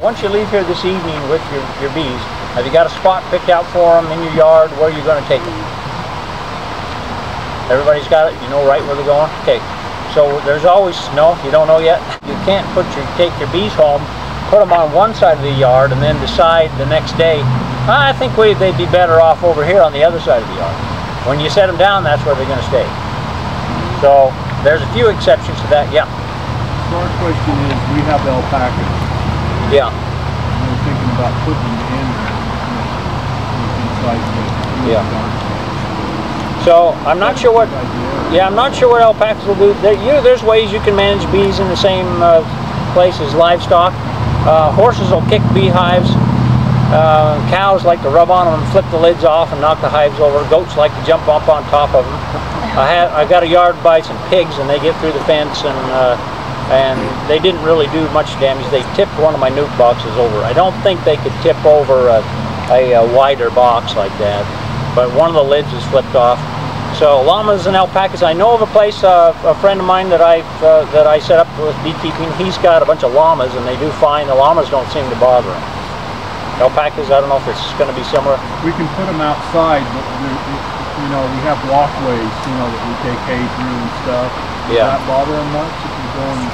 Once you leave here this evening with your bees, have you got a spot picked out for them in your yard where you're going to take them? Everybody's got it? You know right where they're going? Okay. So there's always, no, you don't know yet? You can't take your bees home, put them on one side of the yard, and then decide the next day, I think they'd be better off over here on the other side of the yard. When you set them down, that's where they're going to stay. So there's a few exceptions to that, yeah. So our question is, we have alpacas. Yeah. We're thinking about putting them inside the yeah. So I'm not sure what. Yeah, I'm not sure what alpacas will do. There's ways you can manage bees in the same place as livestock. Horses will kick beehives. Cows like to rub on them and flip the lids off and knock the hives over. Goats like to jump up on top of them. I got a yard by some pigs, and they get through the fence, and they didn't really do much damage. They tipped one of my nuke boxes over. I don't think they could tip over a wider box like that, but one of the lids is flipped off. So llamas and alpacas, I know of a place, a friend of mine that I set up with beekeeping, he's got a bunch of llamas, and they do fine. The llamas don't seem to bother him. Alpacas, I don't know if it's going to be similar. We can put them outside, but you know, we have walkways, you know, that we take hay through and stuff. Does that bother them much if you're going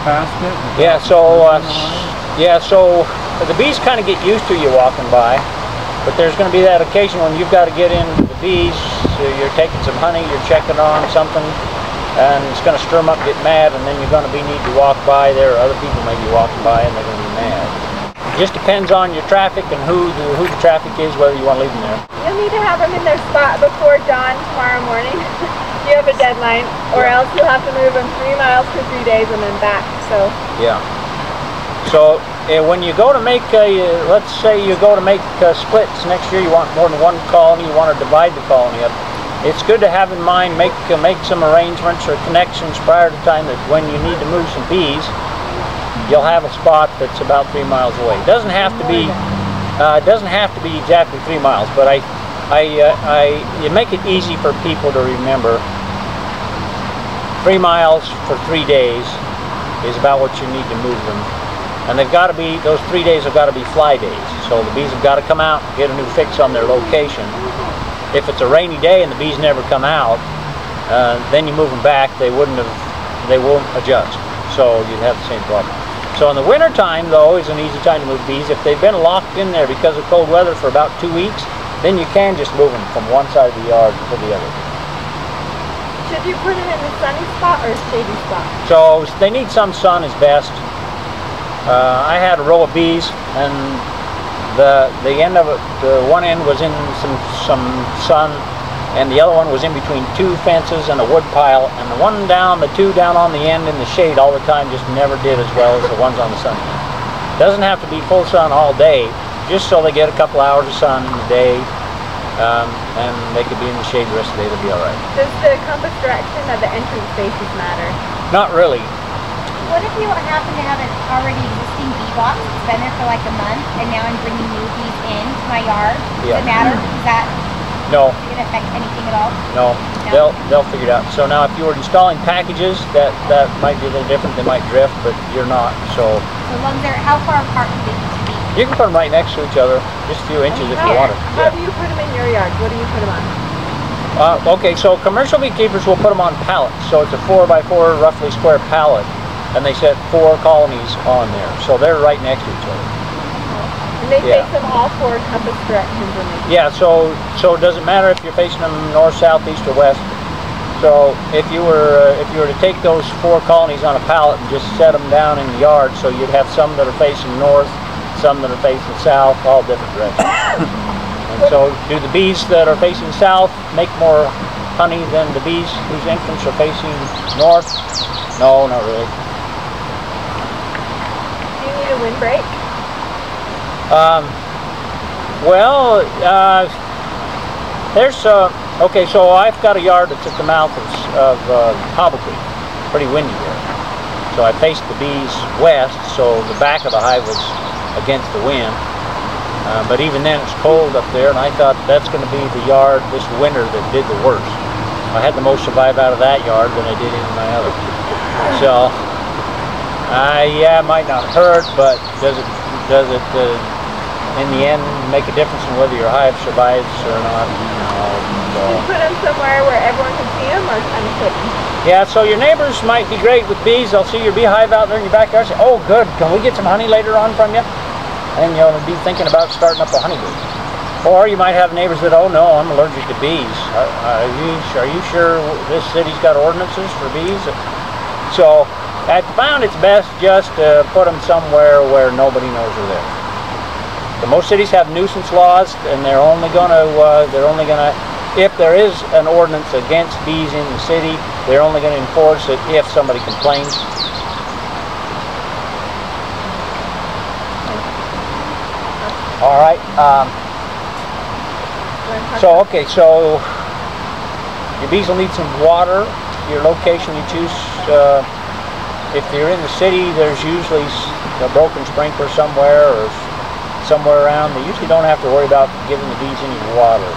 past it? So the bees kind of get used to you walking by, but there's going to be that occasion when you've got to get in the bees. So you're taking some honey, you're checking on something, and it's going to stir them up, get mad, and then you're going to need to walk by there, or other people may be walking by, and they're going to be mad. It just depends on your traffic and who the traffic is, whether you want to leave them there. You'll need to have them in their spot before dawn tomorrow morning. You have a deadline, or else you'll have to move them 3 miles for 3 days and then back. So yeah. So when you go to make, let's say you go to make splits next year, you want more than one colony, you want to divide the colony up. It's good to have in mind, make some arrangements or connections prior to time that when you need to move some bees, you'll have a spot that's about 3 miles away. It doesn't have to be exactly 3 miles, but you make it easy for people to remember. 3 miles for 3 days is about what you need to move them. And they've got to be, those 3 days have got to be fly days. So the bees have got to come out and get a new fix on their location. If it's a rainy day and the bees never come out, then you move them back, they won't adjust. So you'd have the same problem. So in the winter time, though, is an easy time to move bees. If they've been locked in there because of cold weather for about 2 weeks, then you can just move them from one side of the yard to the other. Should you put it in a sunny spot or a shady spot? So they need some sun is best. I had a row of bees, and the end of it, the one end was in some sun, and the other one was in between 2 fences and a wood pile, and the two down on the end in the shade all the time just never did as well as the ones on the sun. Doesn't have to be full sun all day, just so they get a couple hours of sun in the day, and they could be in the shade the rest of the day. They'll be all right. Does the compass direction of the entrance spaces matter? Not really. What if you happen to have an already existing bee box that's been there for like a month, and now I'm bringing new bees into my yard? Does it matter? Is that going to affect anything at all? No. They'll figure it out. So now if you were installing packages, that might be a little different. They might drift, but you're not. So long as they're, how far apart do they need to be? You can put them right next to each other, just a few inches if you want it. How do you put them in your yard? What do you put them on? Okay, so commercial beekeepers will put them on pallets. So it's a 4x4 roughly square pallet, and they set 4 colonies on there. So they're right next to each other. And they face them all 4 compass directions. So it doesn't matter if you're facing them north, south, east, or west. So if you were to take those 4 colonies on a pallet and just set them down in the yard, so you'd have some that are facing north, some that are facing south, all different directions. And so do the bees that are facing south make more honey than the bees whose entrance are facing north? No, not really. Do you need a windbreak? Okay, so I've got a yard that's at the mouth of Hobble Creek, pretty windy there. So I faced the bees west, so the back of the hive was against the wind. But even then it's cold up there, and I thought that's going to be the yard this winter that did the worst. I had the most survive out of that yard than I did in my other. So, yeah, it might not hurt, but does it Does it, in the end, make a difference in whether your hive survives or not? Do you put them somewhere where everyone can see them, or unhidden? Yeah, so your neighbors might be great with bees. They'll see your beehive out there in your backyard and say, oh, good, can we get some honey later on from you? And you'll be thinking about starting up a honeybee. Or you might have neighbors that, oh no, I'm allergic to bees. Are you sure this city's got ordinances for bees? So I found it's best just to put them somewhere where nobody knows they're there. So most cities have nuisance laws, and they're only gonna, if there is an ordinance against bees in the city, they're only gonna enforce it if somebody complains. All right. So your bees will need some water. Your location you choose. If you're in the city, there's usually a broken sprinkler somewhere or somewhere around. They usually don't have to worry about giving the bees any water.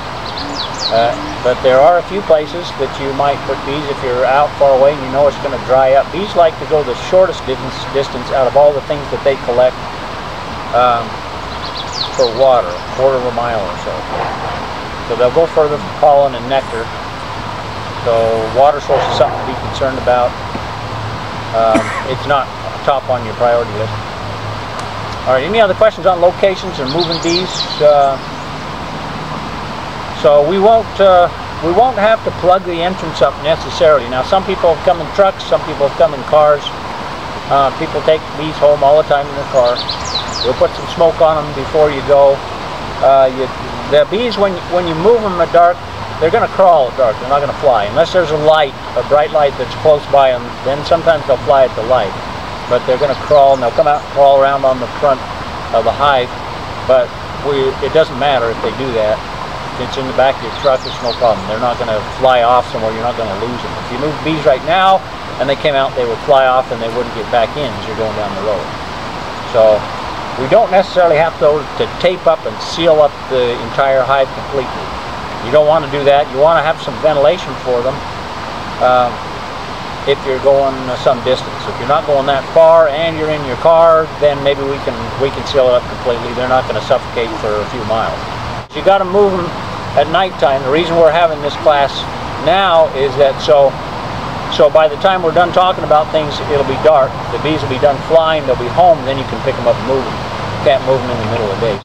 But there are a few places that you might put bees if you're out far away and you know it's going to dry up. Bees like to go the shortest distance out of all the things that they collect for water, a quarter of a mile or so. So they'll go further for pollen and nectar. So water source is something to be concerned about. It's not top on your priority list. All right, any other questions on locations or moving bees? So we won't have to plug the entrance up necessarily. Now some people have come in trucks, some people have come in cars. People take bees home all the time in their car. We'll put some smoke on them before you go. The bees, when you move them at dark, they're going to crawl at dark. They're not going to fly. Unless there's a light, a bright light that's close by them, then sometimes they'll fly at the light. But they're going to crawl, and they'll come out and crawl around on the front of the hive. But it doesn't matter if they do that. If it's in the back of your truck, it's no problem. They're not going to fly off somewhere. You're not going to lose them. If you move bees right now, and they came out, they would fly off, and they wouldn't get back in as you're going down the road. So we don't necessarily have to tape up and seal up the entire hive completely. You don't want to do that. You want to have some ventilation for them if you're going some distance. If you're not going that far and you're in your car, then maybe we can seal it up completely. They're not going to suffocate for a few miles. You got to move them at nighttime. The reason we're having this class now is that so by the time we're done talking about things, it'll be dark. The bees will be done flying. They'll be home. Then you can pick them up and move them. You can't move them in the middle of the day.